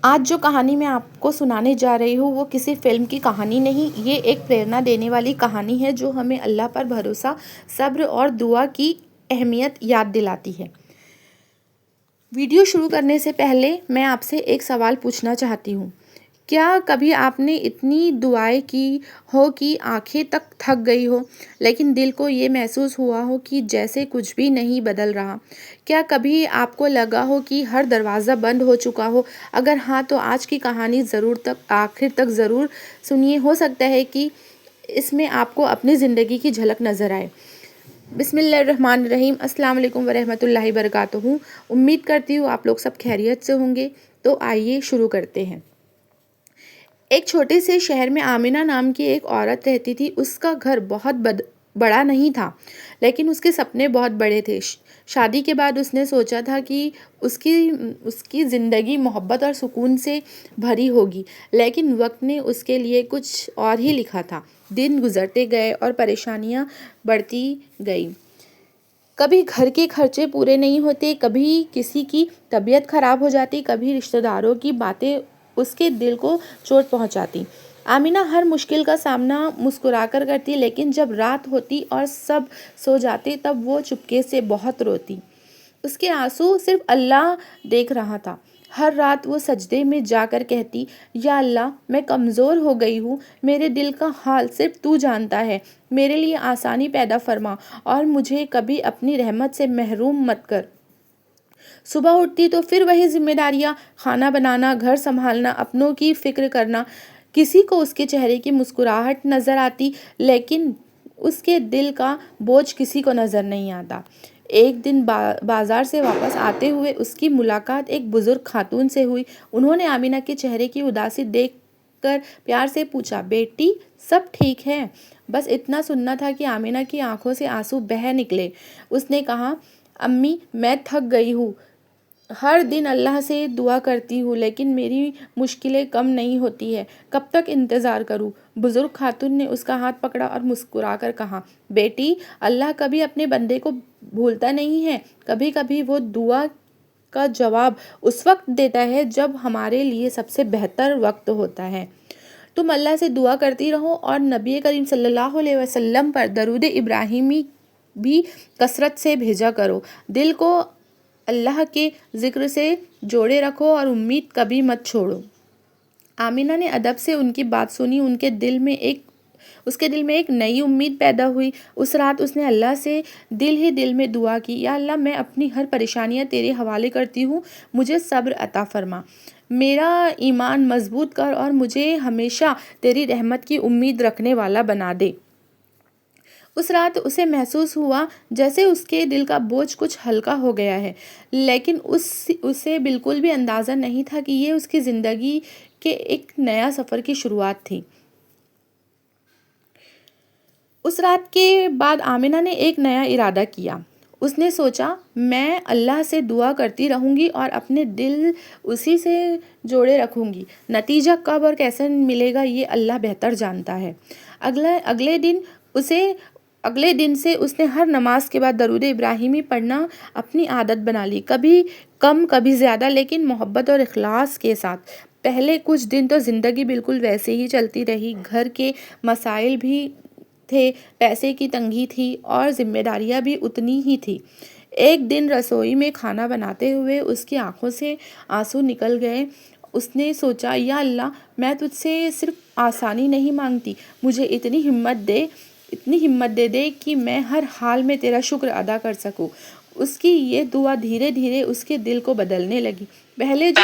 آج جو کہانی میں آپ کو سنانے جا رہی ہوں وہ کسی فلم کی کہانی نہیں، یہ ایک پریرنا دینے والی کہانی ہے جو ہمیں اللہ پر بھروسہ، صبر اور دعا کی اہمیت یاد دلاتی ہے۔ ویڈیو شروع کرنے سے پہلے میں آپ سے ایک سوال پوچھنا چاہتی ہوں۔ کیا کبھی آپ نے اتنی دعائیں کی ہو کہ آنکھیں تک تھک گئی ہو، لیکن دل کو یہ محسوس ہوا ہو کہ جیسے کچھ بھی نہیں بدل رہا؟ کیا کبھی آپ کو لگا ہو کہ ہر دروازہ بند ہو چکا ہو؟ اگر ہاں تو آج کی کہانی آخر تک ضرور سنیے، ہو سکتا ہے کہ اس میں آپ کو اپنی زندگی کی جھلک نظر آئے۔ بسم اللہ الرحمن الرحیم۔ السلام علیکم ورحمۃ اللہ وبرکاتہ۔ امید کرتی ہوں آپ لوگ سب خیریت سے ہوں گے۔ تو آئیے شروع کرتے ہیں۔ ایک چھوٹے سے شہر میں آمینہ نام کی ایک عورت رہتی تھی۔ اس کا گھر بہت بڑا نہیں تھا، لیکن اس کے سپنے بہت بڑے تھے۔ شادی کے بعد اس نے سوچا تھا کہ اس کی زندگی محبت اور سکون سے بھری ہوگی، لیکن وقت نے اس کے لیے کچھ اور ہی لکھا تھا۔ دن گزرتے گئے اور پریشانیاں بڑھتی گئیں۔ کبھی گھر کے خرچے پورے نہیں ہوتے، کبھی کسی کی طبیعت خراب ہو جاتی، کبھی رشتہ داروں کی باتیں اس کے دل کو چوٹ پہنچاتی۔ آمینہ ہر مشکل کا سامنا مسکرا کر کرتی، لیکن جب رات ہوتی اور سب سو جاتے تب وہ چپکے سے بہت روتی۔ اس کے آنسو صرف اللہ دیکھ رہا تھا۔ ہر رات وہ سجدے میں جا کر کہتی، یا اللہ، میں کمزور ہو گئی ہوں، میرے دل کا حال صرف تو جانتا ہے، میرے لیے آسانی پیدا فرما اور مجھے کبھی اپنی رحمت سے محروم مت کر۔ صبح اٹھتی تو پھر وہی ذمہ داریاں، کھانا بنانا، گھر سنبھالنا، اپنوں کی فکر کرنا۔ کسی کو اس کے چہرے کی مسکراہٹ نظر آتی، لیکن اس کے دل کا بوجھ کسی کو نظر نہیں آتا۔ ایک دن بازار سے واپس آتے ہوئے اس کی ملاقات ایک بزرگ خاتون سے ہوئی۔ انہوں نے آمینہ کے چہرے کی اداسی دیکھ کر پیار سے پوچھا، بیٹی سب ٹھیک ہے؟ بس اتنا سننا تھا کہ آمینہ کی آنکھوں سے آنسو بہہ نکلے۔ اس نے کہا، امی، میں تھک گئی ہوں، ہر دن اللہ سے دعا کرتی ہوں، لیکن میری مشکلیں کم نہیں ہوتی ہیں، کب تک انتظار کروں؟ بزرگ خاتون نے اس کا ہاتھ پکڑا اور مسکرا کر کہا، بیٹی، اللہ کبھی اپنے بندے کو بھولتا نہیں ہے، کبھی کبھی وہ دعا کا جواب اس وقت دیتا ہے جب ہمارے لیے سب سے بہتر وقت ہوتا ہے۔ تم اللہ سے دعا کرتی رہو اور نبی کریم صلی اللہ علیہ وسلم پر درود ابراہیمی بھی کثرت سے بھیجا کرو۔ دل کو اللہ کے ذکر سے جوڑے رکھو اور امید کبھی مت چھوڑو۔ آمینہ نے ادب سے ان کی بات سنی۔ اس کے دل میں ایک نئی امید پیدا ہوئی۔ اس رات اس نے اللہ سے دل میں دعا کی، یا اللہ، میں اپنی ہر پریشانیاں تیرے حوالے کرتی ہوں، مجھے صبر عطا فرما، میرا ایمان مضبوط کر اور مجھے ہمیشہ تیری رحمت کی امید رکھنے والا بنا دے۔ اس رات اسے محسوس ہوا جیسے اس کے دل کا بوجھ کچھ ہلکا ہو گیا ہے، لیکن اسے بالکل بھی اندازہ نہیں تھا کہ یہ اس کی زندگی کے ایک نیا سفر کی شروعات تھی۔ اس رات کے بعد آمینہ نے ایک نیا ارادہ کیا۔ اس نے سوچا، میں اللہ سے دعا کرتی رہوں گی اور اپنے دل اسی سے جوڑے رکھوں گی، نتیجہ کب اور کیسے ملے گا یہ اللہ بہتر جانتا ہے۔ اگلے دن سے اس نے ہر نماز کے بعد درود ابراہیمی پڑھنا اپنی عادت بنا لی، کبھی کم کبھی زیادہ، لیکن محبت اور اخلاص کے ساتھ۔ پہلے کچھ دن تو زندگی بالکل ویسے ہی چلتی رہی، گھر کے مسائل بھی تھے، پیسے کی تنگی تھی اور ذمہ داریاں بھی اتنی ہی تھی۔ ایک دن رسوئی میں کھانا بناتے ہوئے اس کی آنکھوں سے آنسو نکل گئے۔ اس نے سوچا، یا اللہ، میں تجھ سے صرف آسانی نہیں مانگتی، مجھے اتنی ہمت دے کہ میں ہر حال میں تیرا شکر ادا کر سکوں۔ اس کی یہ دعا دھیرے دھیرے اس کے دل کو بدلنے لگی۔ پہلے جو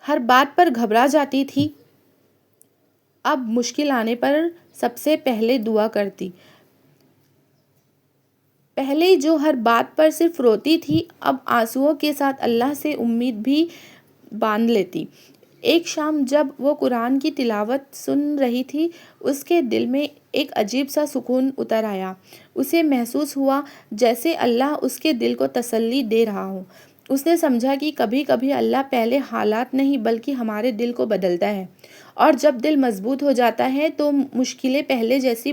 ہر بات پر گھبرا جاتی تھی، اب مشکل آنے پر سب سے پہلے دعا کرتی۔ پہلے جو ہر بات پر صرف روتی تھی، اب آنسوؤں کے ساتھ اللہ سے امید بھی باندھ لیتی۔ ایک شام جب وہ قرآن کی تلاوت سن رہی تھی، اس کے دل میں ایک عجیب سا سکون اتر آیا۔ اسے محسوس ہوا جیسے اللہ اس کے دل کو تسلی دے رہا ہو۔ اس نے سمجھا کہ کبھی کبھی اللہ پہلے حالات نہیں بلکہ ہمارے دل کو بدلتا ہے، اور جب دل مضبوط ہو جاتا ہے تو مشکلیں پہلے جیسی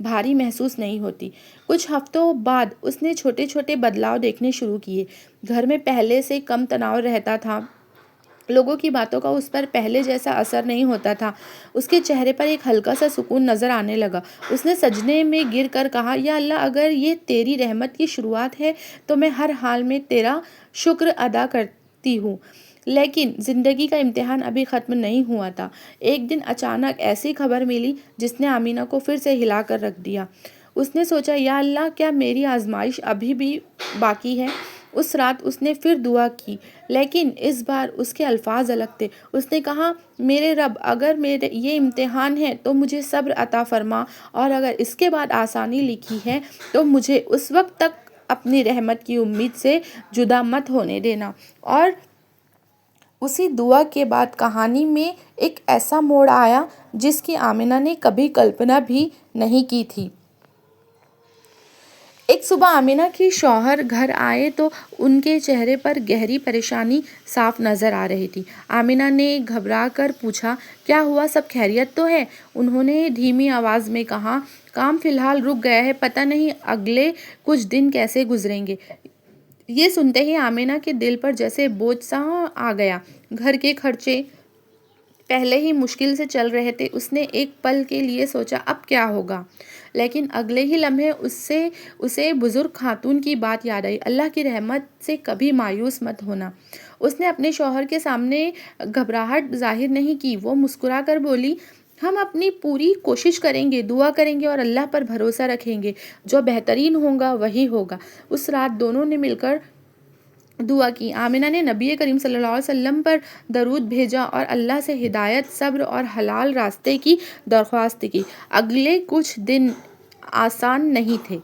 بھاری محسوس نہیں ہوتی۔ کچھ ہفتوں بعد اس نے چھوٹے چھوٹے بدلاؤ دیکھنے شروع کیے۔ گھر میں پہلے سے کم تناؤ رہتا تھا، لوگوں کی باتوں کا اس پر پہلے جیسا اثر نہیں ہوتا تھا، اس کے چہرے پر ایک ہلکا سا سکون نظر آنے لگا۔ اس نے سجدے میں گر کر کہا، یا اللہ، اگر یہ تیری رحمت کی شروعات ہے تو میں ہر حال میں تیرا شکر ادا کرتی ہوں۔ لیکن زندگی کا امتحان ابھی ختم نہیں ہوا تھا۔ ایک دن اچانک ایسی خبر ملی جس نے آمینہ کو پھر سے ہلا کر رکھ دیا۔ اس نے سوچا، یا اللہ، کیا میری آزمائش ابھی بھی باقی ہے؟ اس رات اس نے پھر دعا کی، لیکن اس بار اس کے الفاظ الگ تھے۔ اس نے کہا، میرے رب، اگر میرے یہ امتحان ہے تو مجھے صبر عطا فرما، اور اگر اس کے بعد آسانی لکھی ہے تو مجھے اس وقت تک اپنی رحمت کی امید سے جدا مت ہونے دینا۔ اور اسی دعا کے بعد کہانی میں ایک ایسا موڑ آیا جس کی آمینہ نے کبھی کلپنا بھی نہیں کی تھی۔ ایک صبح آمینہ کے شوہر گھر آئے تو ان کے چہرے پر گہری پریشانی صاف نظر آ رہی تھی۔ آمینہ نے گھبرا کر پوچھا، کیا ہوا، سب خیریت تو ہے؟ انہوں نے دھیمی آواز میں کہا، کام فی الحال رک گیا ہے، پتہ نہیں اگلے کچھ دن کیسے گزریں گے۔ یہ سنتے ہی آمینہ کے دل پر جیسے بوجھ سا آ گیا۔ گھر کے خرچے پہلے ہی مشکل سے چل رہے تھے۔ اس نے ایک پل کے لیے سوچا، اب کیا ہوگا؟ لیکن اگلے ہی لمحے اسے بزرگ خاتون کی بات یاد آئی، اللہ کی رحمت سے کبھی مایوس مت ہونا۔ اس نے اپنے شوہر کے سامنے گھبراہٹ ظاہر نہیں کی، وہ مسکرا کر بولی، ہم اپنی پوری کوشش کریں گے، دعا کریں گے اور اللہ پر بھروسہ رکھیں گے، جو بہترین ہوگا وہی ہوگا۔ اس رات دونوں نے مل کر دعا کی۔ آمینہ نے نبی کریم صلی اللہ علیہ وسلم پر درود بھیجا اور اللہ سے ہدایت، صبر اور حلال راستے کی درخواست کی۔ اگلے کچھ دن آسان نہیں تھے۔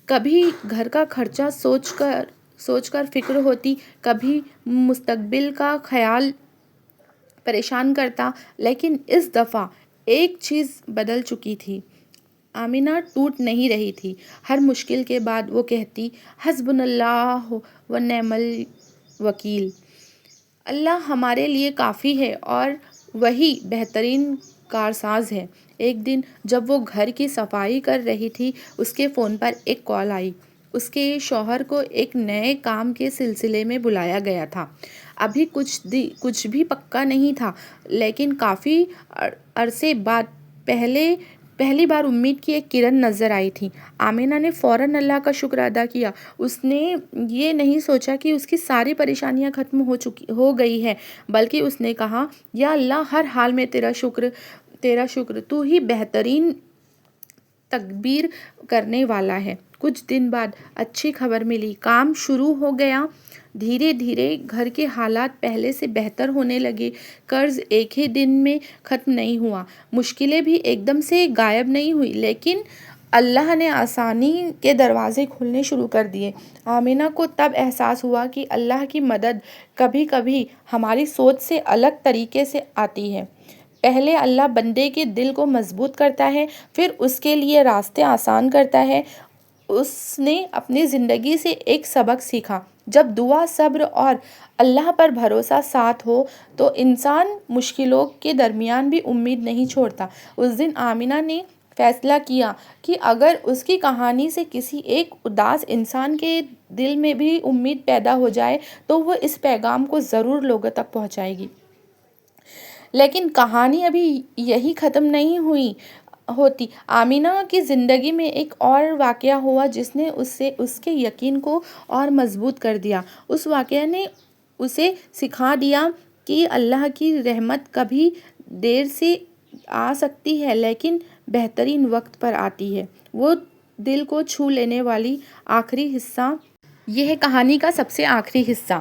کبھی گھر کا خرچہ سوچ کر فکر ہوتی، کبھی مستقبل کا خیال پریشان کرتا، لیکن اس دفعہ ایک چیز بدل چکی تھی۔ آمینہ ٹوٹ نہیں رہی تھی۔ ہر مشکل کے بعد وہ کہتی، حسبنا اللہ و نعم الوکیل، اللہ ہمارے لیے کافی ہے اور وہی بہترین کارساز ہے۔ ایک دن جب وہ گھر کی صفائی کر رہی تھی، اس کے فون پر ایک کال آئی۔ اس کے شوہر کو ایک نئے کام کے سلسلے میں بلایا گیا تھا۔ ابھی کچھ بھی پکا نہیں تھا، لیکن کافی عرصے بعد پہلی بار امید کی ایک کرن نظر آئی تھی۔ آمینہ نے فوراً اللہ کا شکر ادا کیا۔ اس نے یہ نہیں سوچا کہ اس کی ساری پریشانیاں ختم ہو گئی ہیں، بلکہ اس نے کہا، یا اللہ، ہر حال میں تیرا شکر، تو ہی بہترین تدبیر کرنے والا ہے۔ کچھ دن بعد اچھی خبر ملی، کام شروع ہو گیا۔ دھیرے دھیرے گھر کے حالات پہلے سے بہتر ہونے لگے۔ قرض ایک ہی دن میں ختم نہیں ہوا، مشکلیں بھی ایک دم سے غائب نہیں ہوئی، لیکن اللہ نے آسانی کے دروازے کھولنے شروع کر دیے۔ آمینہ کو تب احساس ہوا کہ اللہ کی مدد کبھی کبھی ہماری سوچ سے الگ طریقے سے آتی ہے۔ پہلے اللہ بندے کے دل کو مضبوط کرتا ہے، پھر اس کے لیے راستے آسان کرتا ہے۔ اس نے اپنی زندگی سے ایک سبق سیکھا، جب دعا، صبر اور اللہ پر بھروسہ ساتھ ہو تو انسان مشکلوں کے درمیان بھی امید نہیں چھوڑتا۔ اس دن آمینہ نے فیصلہ کیا کہ اگر اس کی کہانی سے کسی ایک اداس انسان کے دل میں بھی امید پیدا ہو جائے تو وہ اس پیغام کو ضرور لوگوں تک پہنچائے گی۔ لیکن کہانی ابھی یہی ختم نہیں ہوتی۔ آمینہ کی زندگی میں ایک اور واقعہ ہوا جس نے اس کے یقین کو اور مضبوط کر دیا۔ اس واقعے نے اسے سکھا دیا کہ اللہ کی رحمت کبھی دیر سے آ سکتی ہے، لیکن بہترین وقت پر آتی ہے۔ وہ دل کو چھو لینے والی آخری حصہ، یہ ہے کہانی کا سب سے آخری حصہ۔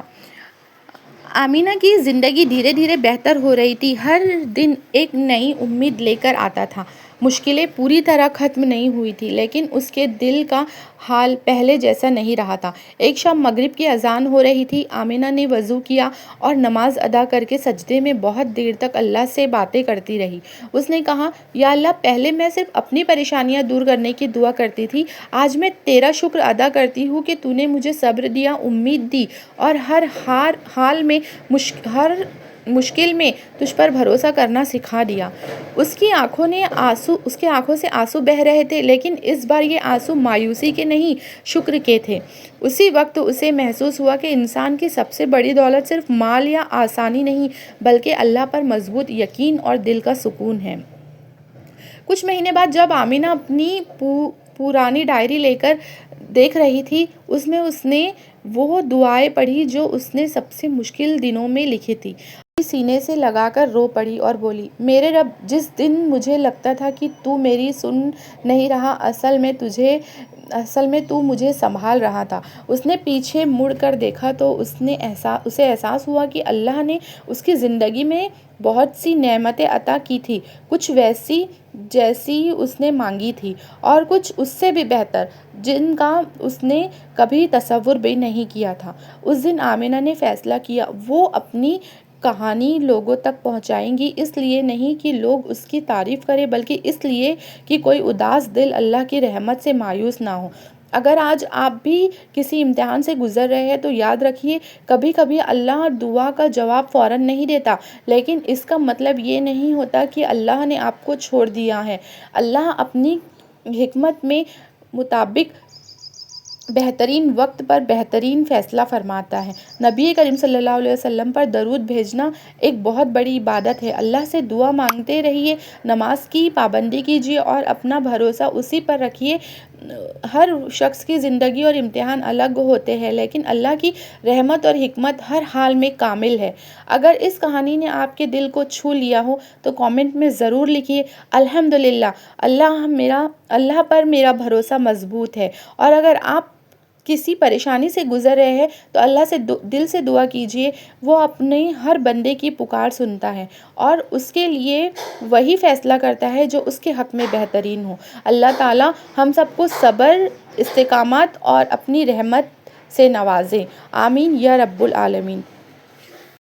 آمینہ کی زندگی دھیرے دھیرے بہتر ہو رہی تھی، ہر دن ایک نئی امید لے کر آتا تھا۔ مشکلیں پوری طرح ختم نہیں ہوئی تھیں، لیکن اس کے دل کا حال پہلے جیسا نہیں رہا تھا۔ ایک شام مغرب کی اذان ہو رہی تھی۔ آمینہ نے وضو کیا اور نماز ادا کر کے سجدے میں بہت دیر تک اللہ سے باتیں کرتی رہی۔ اس نے کہا، یا اللہ، پہلے میں صرف اپنی پریشانیاں دور کرنے کی دعا کرتی تھی، آج میں تیرا شکر ادا کرتی ہوں کہ تو نے مجھے صبر دیا، امید دی اور ہر حال میں مشکل میں تجھ پر بھروسہ کرنا سکھا دیا۔ اس کے آنکھوں سے آنسو بہہ رہے تھے، لیکن اس بار یہ آنسو مایوسی کے نہیں، شکر کے تھے۔ اسی وقت اسے محسوس ہوا کہ انسان کی سب سے بڑی دولت صرف مال یا آسانی نہیں، بلکہ اللہ پر مضبوط یقین اور دل کا سکون ہے۔ کچھ مہینے بعد جب آمینہ اپنی پرانی ڈائری لے کر دیکھ رہی تھی، اس میں اس نے وہ دعائیں پڑھی جو اس نے سب سے مشکل دنوں میں لکھی تھی۔ سینے سے لگا کر رو پڑی اور بولی، میرے رب، جس دن مجھے لگتا تھا کہ تو میری سن نہیں رہا، اصل میں تو مجھے سنبھال رہا تھا۔ اس نے پیچھے مڑ کر دیکھا تو اسے احساس ہوا کہ اللہ نے اس کی زندگی میں بہت سی نعمتیں عطا کی تھی، کچھ ویسی جیسی اس نے مانگی تھی، اور کچھ اس سے بھی بہتر جن کا اس نے کبھی تصور بھی نہیں کیا تھا۔ اس دن آمینہ نے فیصلہ کیا، وہ اپنی کہانی لوگوں تک پہنچائیں گی، اس لیے نہیں کہ لوگ اس کی تعریف کریں، بلکہ اس لیے کہ کوئی اداس دل اللہ کی رحمت سے مایوس نہ ہو۔ اگر آج آپ بھی کسی امتحان سے گزر رہے ہیں تو یاد رکھیے، کبھی کبھی اللہ دعا کا جواب فوراً نہیں دیتا، لیکن اس کا مطلب یہ نہیں ہوتا کہ اللہ نے آپ کو چھوڑ دیا ہے۔ اللہ اپنی حکمت میں مطابق بہترین وقت پر بہترین فیصلہ فرماتا ہے۔ نبی کریم صلی اللہ علیہ وسلم پر درود بھیجنا ایک بہت بڑی عبادت ہے۔ اللہ سے دعا مانگتے رہیے، نماز کی پابندی کیجیے اور اپنا بھروسہ اسی پر رکھیے۔ ہر شخص کی زندگی اور امتحان الگ ہوتے ہیں، لیکن اللہ کی رحمت اور حکمت ہر حال میں کامل ہے۔ اگر اس کہانی نے آپ کے دل کو چھو لیا ہو تو کامنٹ میں ضرور لکھیے، الحمدللہ، اللہ پر میرا بھروسہ مضبوط ہے۔ اور اگر آپ کسی پریشانی سے گزر رہے ہیں تو اللہ سے دل سے دعا کیجیے، وہ اپنے ہر بندے کی پکار سنتا ہے اور اس کے لیے وہی فیصلہ کرتا ہے جو اس کے حق میں بہترین ہو۔ اللہ تعالیٰ ہم سب کو صبر، استقامت اور اپنی رحمت سے نوازے، آمین یا رب العالمین۔